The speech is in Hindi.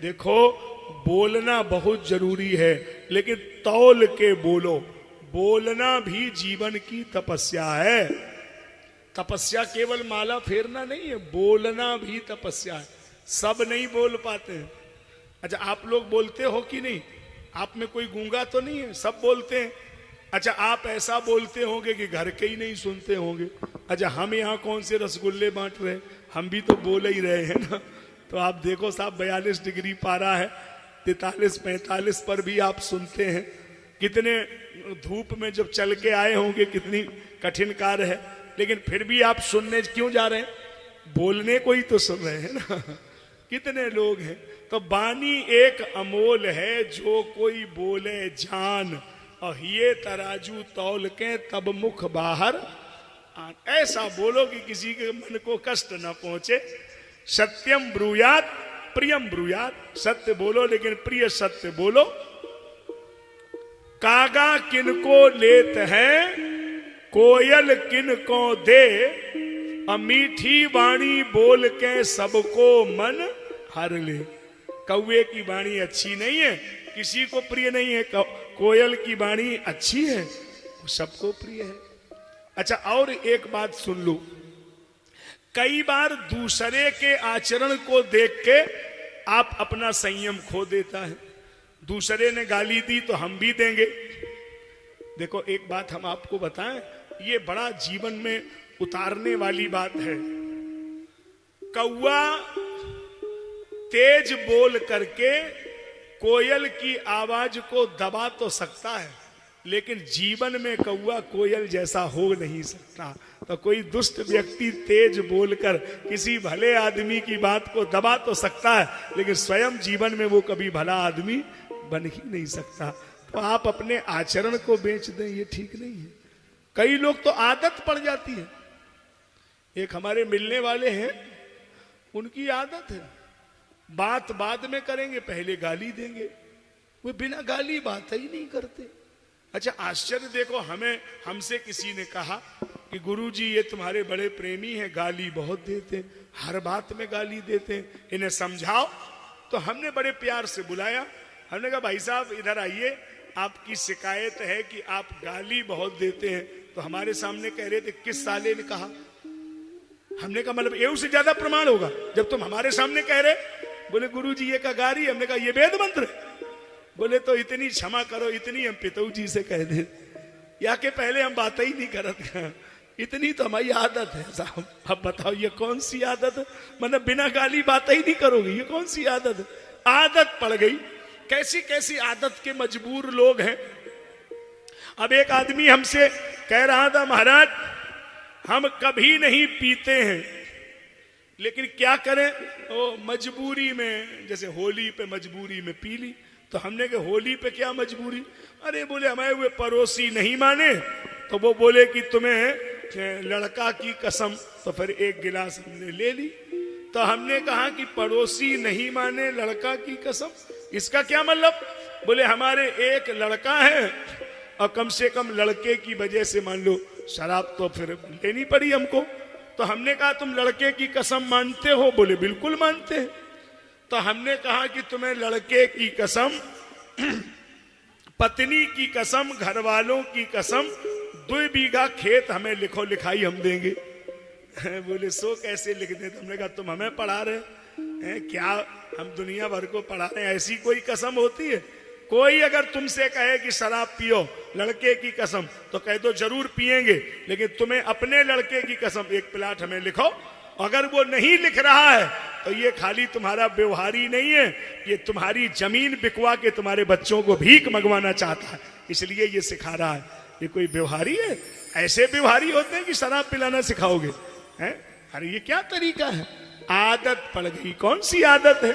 देखो बोलना बहुत जरूरी है, लेकिन तौल के बोलो। बोलना भी जीवन की तपस्या है। तपस्या केवल माला फेरना नहीं है, बोलना भी तपस्या है। सब नहीं बोल पाते हैं। अच्छा, आप लोग बोलते हो कि नहीं? आप में कोई गूंगा तो नहीं है? सब बोलते हैं। अच्छा, आप ऐसा बोलते होंगे कि घर के ही नहीं सुनते होंगे। अच्छा, हम यहाँ कौन से रसगुल्ले बांट रहे हैं? हम भी तो बोल ही रहे हैं ना। तो आप देखो साहब, 42 डिग्री पारा है, 43-45 पर भी आप सुनते हैं। कितने धूप में जब चल के आए होंगे, कितनी कठिन कार्य है, लेकिन फिर भी आप सुनने क्यों जा रहे हैं? बोलने को ही तो सुन रहे हैं ना। कितने लोग हैं। तो बानी एक अमोल है, जो कोई बोले जान, और ये तराजू तौल के तब मुख बाहर आन। ऐसा बोलो कि किसी के मन को कष्ट न पहुंचे। सत्यम ब्रूयात प्रियम ब्रूयात। सत्य बोलो, लेकिन प्रिय सत्य बोलो। कागा किनको लेत है, कोयल किनको दे, मीठी वाणी बोल के सबको मन हर ले। कौवे की वाणी अच्छी नहीं है, किसी को प्रिय नहीं है। कोयल की वाणी अच्छी है, वो सबको प्रिय है। अच्छा, और एक बात सुन लो। कई बार दूसरे के आचरण को देख के आप अपना संयम खो देता है। दूसरे ने गाली दी तो हम भी देंगे। देखो, एक बात हम आपको बताएं, ये बड़ा जीवन में उतारने वाली बात है। कौवा तेज बोल करके कोयल की आवाज को दबा तो सकता है, लेकिन जीवन में कौवा कोयल जैसा हो नहीं सकता। तो कोई दुष्ट व्यक्ति तेज बोलकर किसी भले आदमी की बात को दबा तो सकता है, लेकिन स्वयं जीवन में वो कभी भला आदमी बन ही नहीं सकता। तो आप अपने आचरण को बेच दें, ये ठीक नहीं है। कई लोग तो आदत पड़ जाती है। एक हमारे मिलने वाले हैं, उनकी आदत है, बात बाद में करेंगे, पहले गाली देंगे। वो बिना गाली बात ही नहीं करते। अच्छा, आश्चर्य देखो, हमसे किसी ने कहा कि गुरुजी ये तुम्हारे बड़े प्रेमी हैं, गाली बहुत देते हैं, हर बात में गाली देते हैं, इन्हें समझाओ। तो हमने बड़े प्यार से बुलाया। हमने कहा भाई साहब इधर आइए, आपकी शिकायत है कि आप गाली बहुत देते हैं। तो हमारे सामने कह रहे थे, किस साले ने कहा? हमने कहा मतलब ये से ज्यादा प्रमाण होगा जब तुम हमारे सामने कह रहे। बोले गुरुजी ये का गारी। हमने कहा ये वेद मंत्र। बोले तो इतनी क्षमा करो, इतनी हम पिताऊ जी से कह दे, या के पहले हम बात ही नहीं करते। इतनी तो हमारी आदत है साहब। अब बताओ ये कौन सी आदत है? मतलब बिना गाली बात ही नहीं करोगे, ये कौन सी आदत है? आदत पड़ गई। कैसी कैसी आदत के मजबूर लोग हैं। अब एक आदमी हमसे कह रहा था, महाराज हम कभी नहीं पीते हैं, लेकिन क्या करें, वो मजबूरी में, जैसे होली पे मजबूरी में पी ली। तो हमने कहा होली पे क्या मजबूरी? अरे बोले हमारे वे पड़ोसी नहीं माने, तो वो बोले कि तुम्हें लड़का की कसम, तो फिर एक गिलास हमने ले ली। तो हमने कहा कि पड़ोसी नहीं माने लड़का की कसम, इसका क्या मतलब? बोले हमारे एक लड़का है और कम से कम लड़के की वजह से मान लो शराब तो फिर लेनी पड़ी हमको। तो हमने कहा तुम लड़के की कसम मानते हो? बोले बिल्कुल मानते हैं। तो हमने कहा कि तुम्हें लड़के की कसम, पत्नी की कसम, घर वालों की कसम, 2 बीघा खेत हमें लिखो, लिखाई हम देंगे। बोले सो कैसे लिख दे? हमने कहा तुम हमें पढ़ा रहे हैं क्या? हम दुनिया भर को पढ़ा रहे हैं, ऐसी कोई कसम होती है? कोई अगर तुमसे कहे कि शराब पियो लड़के की कसम, तो कह दो जरूर पिएंगे, लेकिन तुम्हें अपने लड़के की कसम 1 प्लाट हमें लिखो। अगर वो नहीं लिख रहा है तो ये खाली तुम्हारा व्यवहारी नहीं है, ये तुम्हारी जमीन बिकवा के तुम्हारे बच्चों को भीख मंगवाना चाहता है, इसलिए ये सिखा रहा है। ये कोई व्यवहारी है? ऐसे व्यवहारी होते हैं कि शराब पिलाना सिखाओगे हैं? अरे ये क्या तरीका है? आदत पड़ गई। कौन सी आदत है?